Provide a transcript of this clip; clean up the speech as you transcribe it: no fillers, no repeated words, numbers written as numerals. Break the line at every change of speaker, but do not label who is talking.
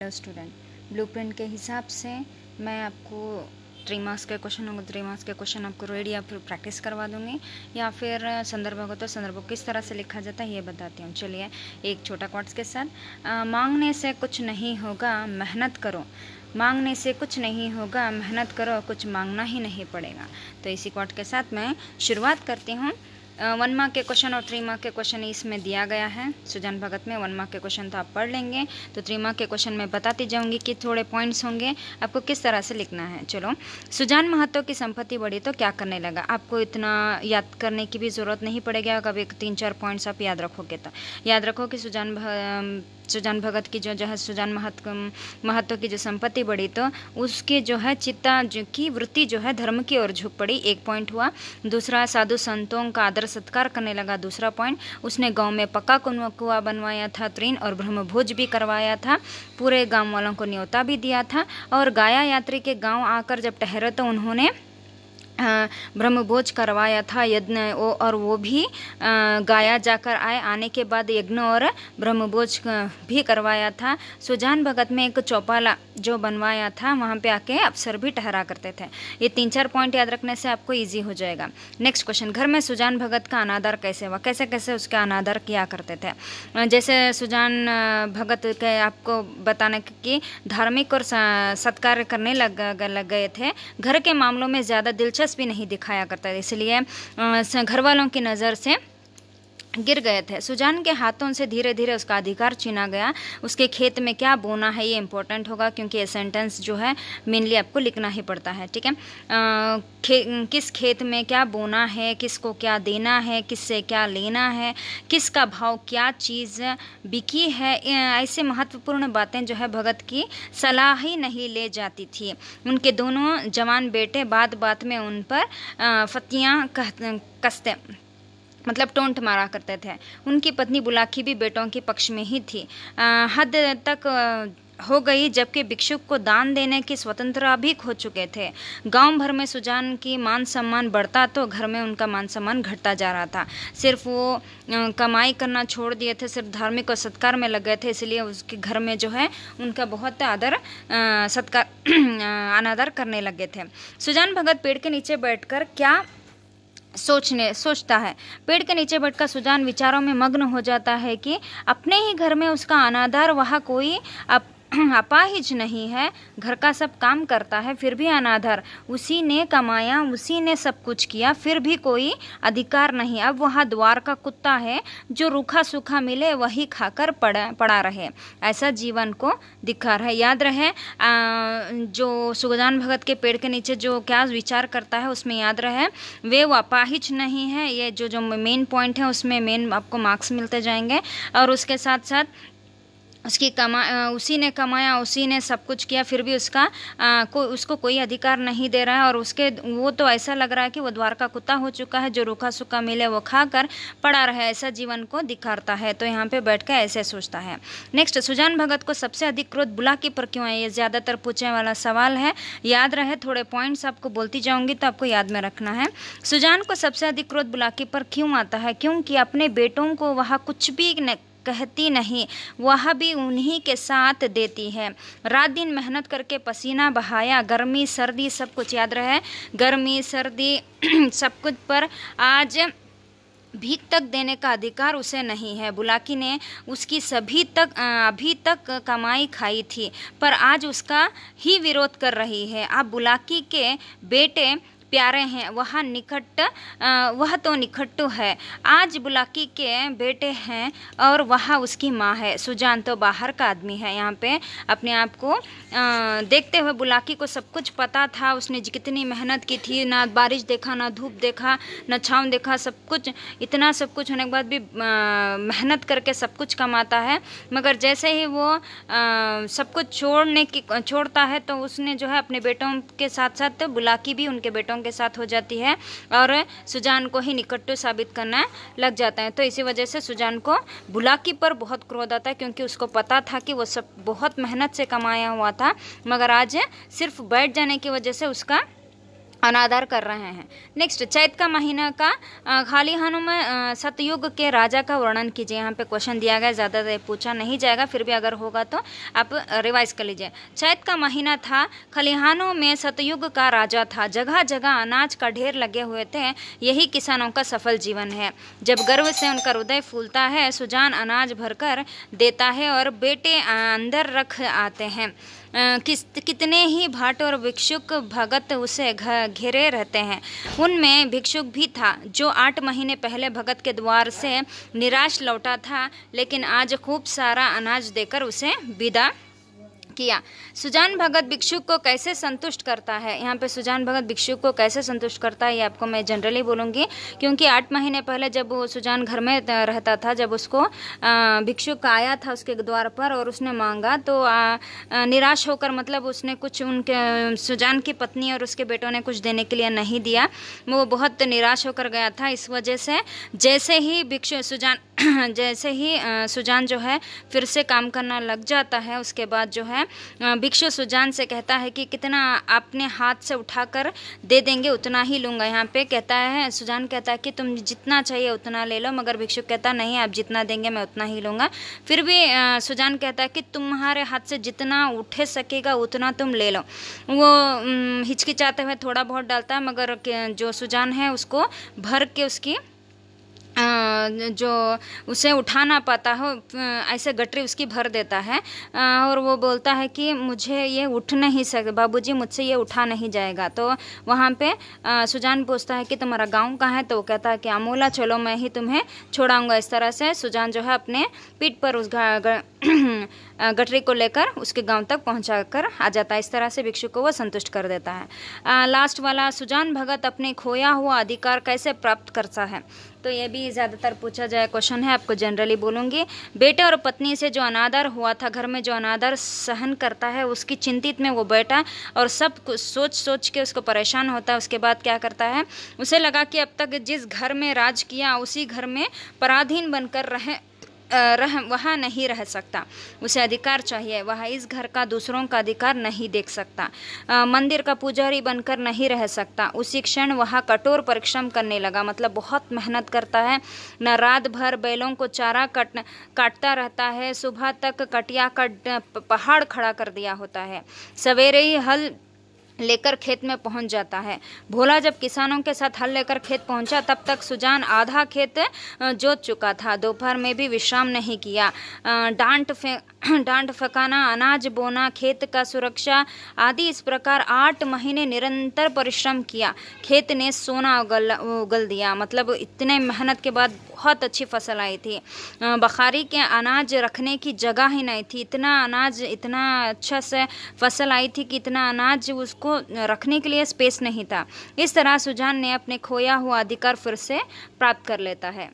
Hello student, blueprint के हिसाब से मैं आपको 3 मार्क्स के क्वेश्चन होंगे, 3 मार्क्स के क्वेश्चन आपको रेडी या फिर प्रैक्टिस करवा दूंगी, या फिर संदर्भ हो तो संदर्भ को किस तरह से लिखा जाता है ये बताती हूँ। चलिए एक छोटा क्वाट्स के साथ। मांगने से कुछ नहीं होगा, मेहनत करो। मांगने से कुछ नहीं होगा, मेहनत करो, कुछ मांगना ही नहीं पड़ेगा। तो इसी क्वाट के साथ मैं शुरुआत करती हूँ। 1 मार्क के क्वेश्चन और 3 मार्क के क्वेश्चन इसमें दिया गया है। सुजान भगत में 1 मार्क के क्वेश्चन तो आप पढ़ लेंगे, तो 3 मार्क के क्वेश्चन में बताती जाऊंगी कि थोड़े पॉइंट्स होंगे, आपको किस तरह से लिखना है। चलो, सुजान महतो की संपत्ति बढ़ी तो क्या करने लगा। आपको इतना याद करने की भी ज़रूरत नहीं पड़ेगी, कभी 3-4 पॉइंट्स आप याद रखोगे तो। याद रखो कि सुजान भगत की जो है सुजान महतो की जो संपत्ति बढ़ी तो उसके जो है चित्ता की वृत्ति जो है धर्म की ओर झुक पड़ी, 1 पॉइंट हुआ। दूसरा, साधु संतों का आदर सत्कार करने लगा, दूसरा पॉइंट। उसने गांव में पक्का कुआं बनवाया था, 3, और ब्रह्मभोज भी करवाया था, पूरे गांव वालों को न्योता भी दिया था। और गाया यात्री के गांव आकर जब ठहरे तो उन्होंने ब्रह्मभोज करवाया था, यज्ञ, और वो भी गाया जाकर आए। आने के बाद यज्ञ और ब्रह्मभोज भी करवाया था। सुजान भगत में एक चौपाला जो बनवाया था, वहाँ पे आके अफसर भी ठहरा करते थे। ये 3-4 पॉइंट याद रखने से आपको इजी हो जाएगा। नेक्स्ट क्वेश्चन, घर में सुजान भगत का अनादर कैसे हुआ, कैसे कैसे उसका अनादर किया करते थे। जैसे सुजान भगत के आपको बताने की धार्मिक और सत्कार करने लग गए थे, घर के मामलों में ज़्यादा दिलचस्पी भी नहीं दिखाया करता, इसलिए घर वालों की नज़र से गिर गए थे। सुजान के हाथों से धीरे धीरे उसका अधिकार छीना गया। उसके खेत में क्या बोना है ये इंपॉर्टेंट होगा, क्योंकि ये सेंटेंस जो है मेनली आपको लिखना ही पड़ता है, ठीक है। किस खेत में क्या बोना है, किसको क्या देना है, किससे क्या लेना है, किसका भाव क्या चीज़ बिकी है, ऐसे महत्वपूर्ण बातें जो है भगत की सलाह ही नहीं ले जाती थी। उनके दोनों जवान बेटे बात बात में उन पर फतियाँ कसते, मतलब टोंट मारा करते थे। उनकी पत्नी बुलाकी भी बेटों के पक्ष में ही थी। हद तक हो गई जबकि भिक्षुक को दान देने की स्वतंत्रता भी खो चुके थे। गांव भर में सुजान की मान सम्मान बढ़ता तो घर में उनका मान सम्मान घटता जा रहा था। सिर्फ वो कमाई करना छोड़ दिए थे, सिर्फ धार्मिक और सत्कार में लग गए थे, इसलिए उसके घर में जो है उनका बहुत आदर सत्कार अनादर करने लगे थे। सुजान भगत पेड़ के नीचे बैठकर क्या सोचता है। पेड़ के नीचे बैठकर सुजान विचारों में मग्न हो जाता है कि अपने ही घर में उसका अनादर, वहाँ कोई अपाहिज नहीं है, घर का सब काम करता है, फिर भी अनादर, उसी ने कमाया, उसी ने सब कुछ किया, फिर भी कोई अधिकार नहीं। अब वहाँ द्वार का कुत्ता है, जो रूखा सूखा मिले वही खाकर पड़ा रहे, ऐसा जीवन को दिखा रहा है। याद रहे जो सुजान भगत के पेड़ के नीचे जो क्या विचार करता है उसमें याद रहे वो अपाहिज नहीं है। ये जो मेन पॉइंट है उसमें मेन आपको मार्क्स मिलते जाएंगे। और उसके साथ साथ उसी ने कमाया, उसी ने सब कुछ किया, फिर भी उसको कोई अधिकार नहीं दे रहा है, और वो तो ऐसा लग रहा है कि वो द्वार का कुत्ता हो चुका है, जो रूखा सूखा मिले वो खाकर पड़ा रहे, ऐसा जीवन को दिखाता है। तो यहाँ पे बैठ कर ऐसे सोचता है। नेक्स्ट, सुजान भगत को सबसे अधिक क्रोध बुलाकी पर क्यों है, ये ज़्यादातर पूछने वाला सवाल है। याद रहे, थोड़े पॉइंट्स आपको बोलती जाऊँगी तो आपको याद में रखना है। सुजान को सबसे अधिक क्रोध बुलाकी पर क्यों आता है, क्योंकि अपने बेटों को वह कुछ भी कहती नहीं, वह भी उन्हीं के साथ देती है। रात दिन मेहनत करके पसीना बहाया, गर्मी सर्दी सब कुछ, याद रहे गर्मी सर्दी सब कुछ, पर आज भीख तक देने का अधिकार उसे नहीं है। बुलाकी ने उसकी अभी तक कमाई खाई थी, पर आज उसका ही विरोध कर रही है। अब बुलाकी के बेटे प्यारे हैं, वह तो निकट्टू है। आज बुलाकी के बेटे हैं और वह उसकी माँ है। सुजान तो बाहर का आदमी है। यहाँ पे अपने आप को देखते हुए बुलाकी को सब कुछ पता था, उसने कितनी मेहनत की थी, ना बारिश देखा, ना धूप देखा, ना छाँव देखा, सब कुछ, इतना सब कुछ होने के बाद भी मेहनत करके सब कुछ कमाता है। मगर जैसे ही वो सब कुछ छोड़ता है तो उसने जो है अपने बेटों के साथ साथ बुलाकी भी उनके बेटों के साथ हो जाती है और सुजान को ही निकट्टू साबित करना लग जाता है। तो इसी वजह से सुजान को बुलाकी पर बहुत क्रोध आता है, क्योंकि उसको पता था कि वो सब बहुत मेहनत से कमाया हुआ था, मगर आज सिर्फ बैठ जाने की वजह से उसका अनादर कर रहे हैं। नेक्स्ट, चैत का महीना का खाली हाथों में सतयुग के राजा का वर्णन कीजिए। यहाँ पे क्वेश्चन दिया गया, ज़्यादा पूछा नहीं जाएगा, फिर भी अगर होगा तो आप रिवाइज कर लीजिए। चैत का महीना था, खलिहानों में सतयुग का राजा था, जगह जगह अनाज का ढेर लगे हुए थे, यही किसानों का सफल जीवन है। जब गर्व से उनका हृदय फूलता है, सुजान अनाज भरकर देता है और बेटे अंदर रख आते हैं। कितने ही भाट और भिक्षुक भगत उसे घेरे रहते हैं। उनमें भिक्षुक भी था जो 8 महीने पहले भगत के द्वार से निराश लौटा था, लेकिन आज खूब सारा अनाज देकर उसे विदा किया। सुजान भगत भिक्षुक को कैसे संतुष्ट करता है? यहाँ पे सुजान भगत भिक्षुक को कैसे संतुष्ट करता है ये आपको मैं जनरली बोलूँगी, क्योंकि 8 महीने पहले जब वो सुजान घर में रहता था, जब उसको भिक्षुक आया था उसके द्वार पर और उसने मांगा तो निराश होकर, मतलब उसने कुछ उनके सुजान की पत्नी और उसके बेटों ने कुछ देने के लिए नहीं दिया, वो बहुत निराश होकर गया था। इस वजह से जैसे ही सुजान जो है फिर से काम करना लग जाता है, उसके बाद जो है भिक्षु सुजान से कहता है कि कितना अपने हाथ से उठाकर दे देंगे उतना ही लूँगा। यहाँ पे कहता है, सुजान कहता है कि तुम जितना चाहिए उतना ले लो, मगर भिक्षु कहता नहीं, आप जितना देंगे मैं उतना ही लूँगा। फिर भी सुजान कहता है कि तुम्हारे हाथ से जितना उठे सकेगा उतना तुम ले लो। वो हिचकिचाते हुए थोड़ा बहुत डालता है, मगर जो सुजान है उसको भर के उसकी जो उसे उठा ना पाता हो ऐसे गटरी उसकी भर देता है, और वो बोलता है कि मुझे ये उठ नहीं सकता बाबूजी, मुझसे ये उठा नहीं जाएगा। तो वहाँ पे सुजान पूछता है कि तुम्हारा गांव कहाँ है? तो वो कहता है कि अमोला, चलो मैं ही तुम्हें छोड़ाऊंगा। इस तरह से सुजान जो है अपने पीठ पर उस गटरी को लेकर उसके गांव तक पहुंचा कर आ जाता है। इस तरह से भिक्षु को वो संतुष्ट कर देता है। लास्ट वाला, सुजान भगत अपने खोया हुआ अधिकार कैसे प्राप्त करता है? तो ये भी ज़्यादातर पूछा जाए क्वेश्चन है, आपको जनरली बोलूँगी। बेटे और पत्नी से जो अनादर हुआ था, घर में जो अनादर सहन करता है, उसकी चिंतित में वो बेटा और सब कुछ सोच सोच के उसको परेशान होता है। उसके बाद क्या करता है, उसे लगा कि अब तक जिस घर में राज किया उसी घर में पराधीन बनकर वह नहीं रह सकता, उसे अधिकार चाहिए, वह इस घर का दूसरों का अधिकार नहीं देख सकता, मंदिर का पुजारी बनकर नहीं रह सकता। उसी क्षण वह कठोर परिश्रम करने लगा, मतलब बहुत मेहनत करता है, न रात भर बैलों को चारा काटता रहता है, सुबह तक कटिया का पहाड़ खड़ा कर दिया होता है, सवेरे ही हल लेकर खेत में पहुंच जाता है। भोला जब किसानों के साथ हल लेकर खेत पहुंचा, तब तक सुजान आधा खेत जोत चुका था। दोपहर में भी विश्राम नहीं किया। डांट फकाना, अनाज बोना, खेत का सुरक्षा आदि, इस प्रकार 8 महीने निरंतर परिश्रम किया। खेत ने सोना उगल दिया, मतलब इतने मेहनत के बाद बहुत अच्छी फसल आई थी। बखारी के अनाज रखने की जगह ही नहीं थी, इतना अनाज, इतना अच्छा से फसल आई थी कि इतना अनाज उसको रखने के लिए स्पेस नहीं था। इस तरह सुजान ने अपने खोया हुआ अधिकार फिर से प्राप्त कर लेता है।